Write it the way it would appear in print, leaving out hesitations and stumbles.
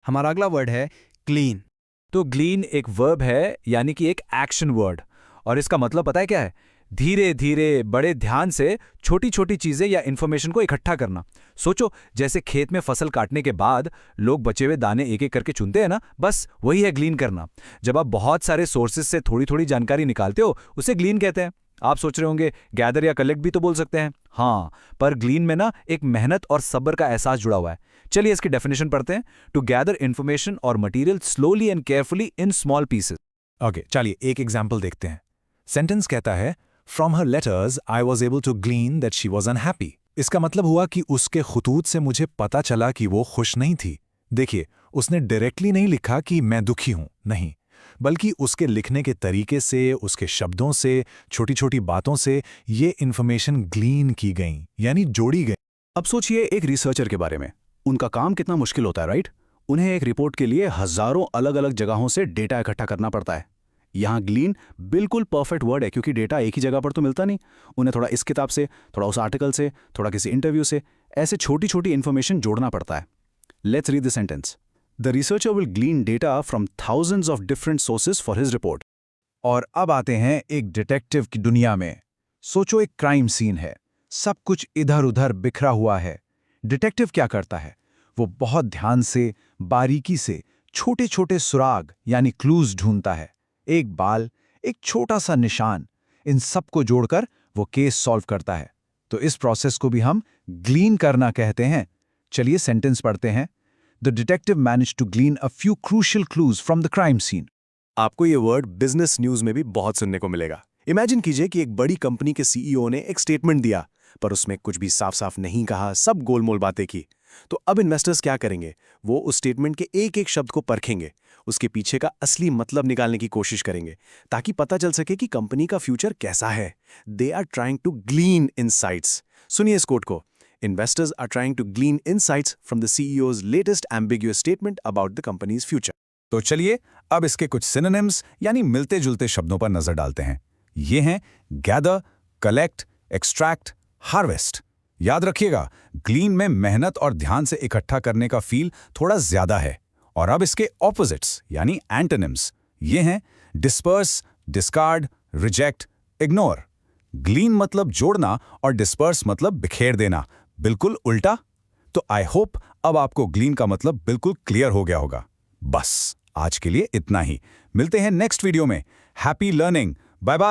हमारा अगला वर्ड है क्लीन। तो ग्लीन एक वर्ब है, यानी कि एक एक्शन वर्ड, और इसका मतलब पता है क्या है? धीरे धीरे बड़े ध्यान से छोटी छोटी चीजें या इंफॉर्मेशन को इकट्ठा करना। सोचो, जैसे खेत में फसल काटने के बाद लोग बचे हुए दाने एक एक करके चुनते हैं ना, बस वही है ग्लीन करना। जब आप बहुत सारे सोर्सेज से थोड़ी थोड़ी जानकारी निकालते हो, उसे ग्लीन कहते हैं। आप सोच रहे होंगे गैदर या कलेक्ट भी तो बोल सकते हैं। हाँ, पर ग्लीन में ना एक मेहनत और सब्र का एहसास जुड़ा हुआ है। चलिए इसकी डेफिनेशन पढ़ते हैं। टू गैदर इन्फॉर्मेशन और material slowly and carefully in small pieces. Okay, चलिए एक एग्जाम्पल देखते हैं। सेंटेंस कहता है, from her letters I was able to glean that she was unhappy. इसका मतलब हुआ कि उसके खुतूत से मुझे पता चला कि वो खुश नहीं थी। देखिए, उसने डायरेक्टली नहीं लिखा कि मैं दुखी हूं, नहीं, बल्कि उसके लिखने के तरीके से, उसके शब्दों से, छोटी छोटी बातों से ये इन्फॉर्मेशन ग्लीन की गई, यानी जोड़ी गई। अब सोचिए एक रिसर्चर के बारे में। उनका काम कितना मुश्किल होता है, राइट? उन्हें एक रिपोर्ट के लिए हजारों अलग अलग जगहों से डेटा इकट्ठा करना पड़ता है। यहाँ ग्लीन बिल्कुल परफेक्ट वर्ड है, क्योंकि डेटा एक ही जगह पर तो मिलता नहीं। उन्हें थोड़ा इस किताब से, थोड़ा उस आर्टिकल से, थोड़ा किसी इंटरव्यू से, ऐसे छोटी छोटी इन्फॉर्मेशन जोड़ना पड़ता है। Let's read the sentence. The researcher will glean data from thousands of different sources for his report. और अब आते हैं एक डिटेक्टिव की दुनिया में। सोचो, एक क्राइम सीन है, सब कुछ इधर उधर बिखरा हुआ है। डिटेक्टिव क्या करता है? वो बहुत ध्यान से, बारीकी से छोटे छोटे सुराग यानी क्लूज ढूंढता है। एक बाल, एक छोटा सा निशान, इन सब को जोड़कर वो केस सॉल्व करता है। तो इस प्रोसेस को भी हम ग्लीन करना कहते हैं। चलिए सेंटेंस पढ़ते हैं। The detective managed to glean a few crucial clues from the crime scene. आपको ये वर्ड बिजनेस न्यूज में भी बहुत सुनने को मिलेगा। इमेजिन कीजिए कि एक बड़ी कंपनी के सीईओ ने एक स्टेटमेंट दिया, पर उसमें कुछ भी साफ साफ नहीं कहा, सब गोलमोल बातें की। तो अब इन्वेस्टर्स क्या करेंगे? वो उस स्टेटमेंट के एक एक शब्द को परखेंगे, उसके पीछे का असली मतलब निकालने की कोशिश करेंगे, ताकि पता चल सके कि कंपनी का फ्यूचर कैसा है। They are trying to glean insights. सुनिए इस कोट को। Investors are trying to glean insights from the CEO's latest ambiguous statement about the company's future. तो चलिए अब इसके कुछ सिनोनिम्स यानी मिलते जुलते शब्दों पर नजर डालते हैं। ये हैं गैदर, कलेक्ट, एक्सट्रैक्ट, हार्वेस्ट। याद रखिएगा, ग्लीन में मेहनत और ध्यान से इकट्ठा करने का फील थोड़ा ज्यादा है। और अब इसके ऑपोजिट्स यानी एंटोनिम्स, ये हैं डिस्पर्स, डिस्कार्ड, रिजेक्ट, इग्नोर। ग्लीन मतलब जोड़ना और डिस्पर्स मतलब बिखेर देना, बिल्कुल उल्टा। तो आई होप अब आपको ग्लीन का मतलब बिल्कुल क्लियर हो गया होगा। बस आज के लिए इतना ही। मिलते हैं नेक्स्ट वीडियो में। Happy learning. Bye bye.